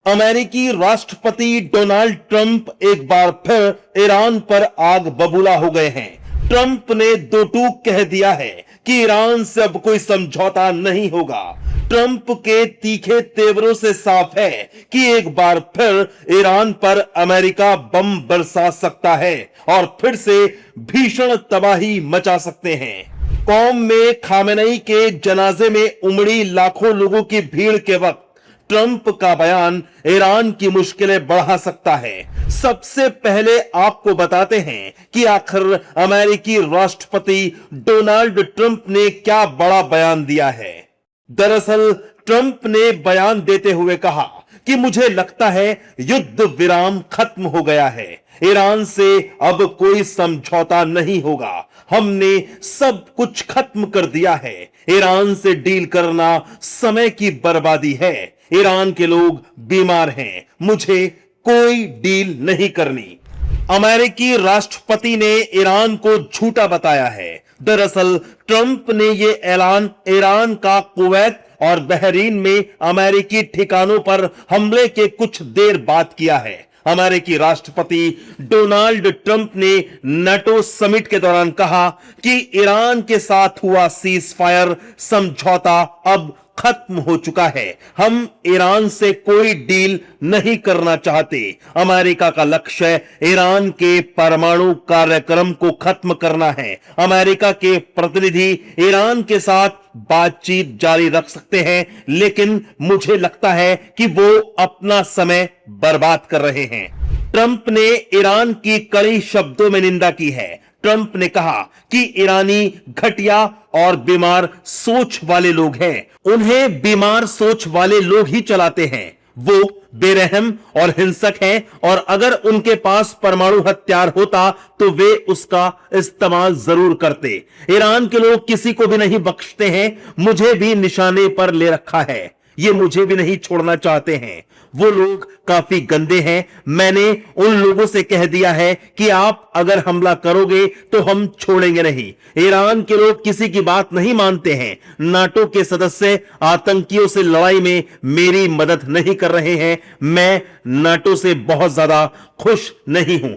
अमेरिकी राष्ट्रपति Donald Trump एक बार फिर ईरान पर आग बबूला हो गए हैं। ट्रंप ने दो टूक कह दिया है कि ईरान से अब कोई समझौता नहीं होगा। ट्रंप के तीखे तेवरों से साफ है कि एक बार फिर ईरान पर अमेरिका बम बरसा सकता है और फिर से भीषण तबाही मचा सकते हैं। कौम में खामेनेई के जनाजे में उमड़ी लाखों लोगों की भीड़ के वक्त ट्रंप का बयान ईरान की मुश्किलें बढ़ा सकता है। सबसे पहले आपको बताते हैं कि आखिर अमेरिकी राष्ट्रपति डोनाल्ड ट्रंप ने क्या बड़ा बयान दिया है। दरअसल ट्रंप ने बयान देते हुए कहा कि मुझे लगता है युद्ध विराम खत्म हो गया है। ईरान से अब कोई समझौता नहीं होगा। हमने सब कुछ खत्म कर दिया है। ईरान से डील करना समय की बर्बादी है। ईरान के लोग बीमार हैं। मुझे कोई डील नहीं करनी। अमेरिकी राष्ट्रपति ने ईरान को झूठा बताया है। दरअसल ट्रंप ने यह ऐलान ईरान का कुवैत और बहरीन में अमेरिकी ठिकानों पर हमले के कुछ देर बाद किया है। अमेरिकी राष्ट्रपति डोनाल्ड ट्रंप ने नाटो समिट के दौरान कहा कि ईरान के साथ हुआ सीज फायर समझौता अब खत्म हो चुका है। हम ईरान से कोई डील नहीं करना चाहते। अमेरिका का लक्ष्य ईरान के परमाणु कार्यक्रम को खत्म करना है। अमेरिका के प्रतिनिधि ईरान के साथ बातचीत जारी रख सकते हैं, लेकिन मुझे लगता है कि वो अपना समय बर्बाद कर रहे हैं। ट्रंप ने ईरान की कड़ी शब्दों में निंदा की है। ट्रंप ने कहा कि ईरानी घटिया और बीमार सोच वाले लोग हैं। उन्हें बीमार सोच वाले लोग ही चलाते हैं। वो बेरहम और हिंसक हैं और अगर उनके पास परमाणु हथियार होता तो वे उसका इस्तेमाल जरूर करते। ईरान के लोग किसी को भी नहीं बख्शते हैं। मुझे भी निशाने पर ले रखा है। ये मुझे भी नहीं छोड़ना चाहते हैं। वो लोग काफी गंदे हैं। मैंने उन लोगों से कह दिया है कि आप अगर हमला करोगे तो हम छोड़ेंगे नहीं। ईरान के लोग किसी की बात नहीं मानते हैं। नाटो के सदस्य आतंकियों से लड़ाई में मेरी मदद नहीं कर रहे हैं। मैं नाटो से बहुत ज्यादा खुश नहीं हूं।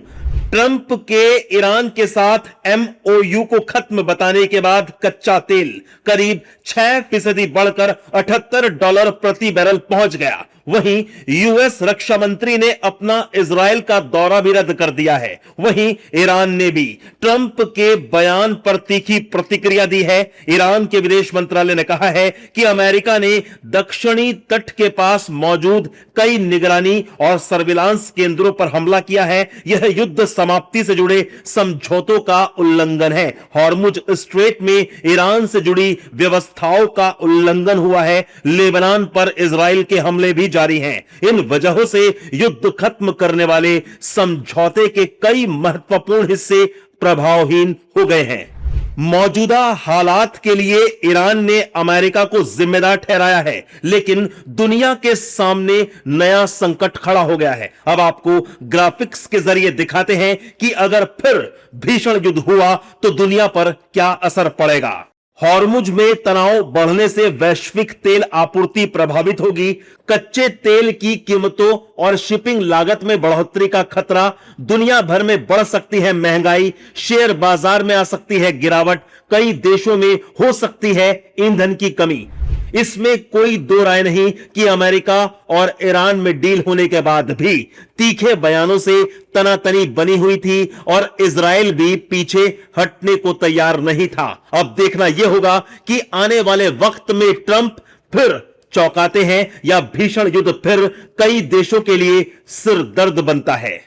ट्रंप के ईरान के साथ MOU को खत्म बताने के बाद कच्चा तेल करीब 6% बढ़कर $78 प्रति बैरल पहुंच गया। वहीं यूएस रक्षा मंत्री ने अपना इजराइल का दौरा भी रद्द कर दिया है। वहीं ईरान ने भी ट्रंप के बयान पर तीखी प्रतिक्रिया दी है। ईरान के विदेश मंत्रालय ने कहा है कि अमेरिका ने दक्षिणी तट के पास मौजूद कई निगरानी और सर्विलांस केंद्रों पर हमला किया है। यह युद्ध समाप्ति से जुड़े समझौतों का उल्लंघन है। हॉर्मुज स्ट्रेट में ईरान से जुड़ी व्यवस्थाओं का उल्लंघन हुआ है। लेबनान पर इजराइल के हमले भी जारी हैं। इन वजहों से युद्ध खत्म करने वाले समझौते के कई महत्वपूर्ण हिस्से प्रभावहीन हो गए हैं। मौजूदा हालात के लिए ईरान ने अमेरिका को जिम्मेदार ठहराया है, लेकिन दुनिया के सामने नया संकट खड़ा हो गया है। अब आपको ग्राफिक्स के जरिए दिखाते हैं कि अगर फिर भीषण युद्ध हुआ तो दुनिया पर क्या असर पड़ेगा। हॉर्मुज में तनाव बढ़ने से वैश्विक तेल आपूर्ति प्रभावित होगी। कच्चे तेल की कीमतों और शिपिंग लागत में बढ़ोतरी का खतरा। दुनिया भर में बढ़ सकती है महंगाई। शेयर बाजार में आ सकती है गिरावट। कई देशों में हो सकती है ईंधन की कमी। इसमें कोई दो राय नहीं कि अमेरिका और ईरान में डील होने के बाद भी तीखे बयानों से तनातनी बनी हुई थी और इजराइल भी पीछे हटने को तैयार नहीं था। अब देखना यह होगा कि आने वाले वक्त में ट्रंप फिर चौंकाते हैं या भीषण युद्ध फिर कई देशों के लिए सिरदर्द बनता है।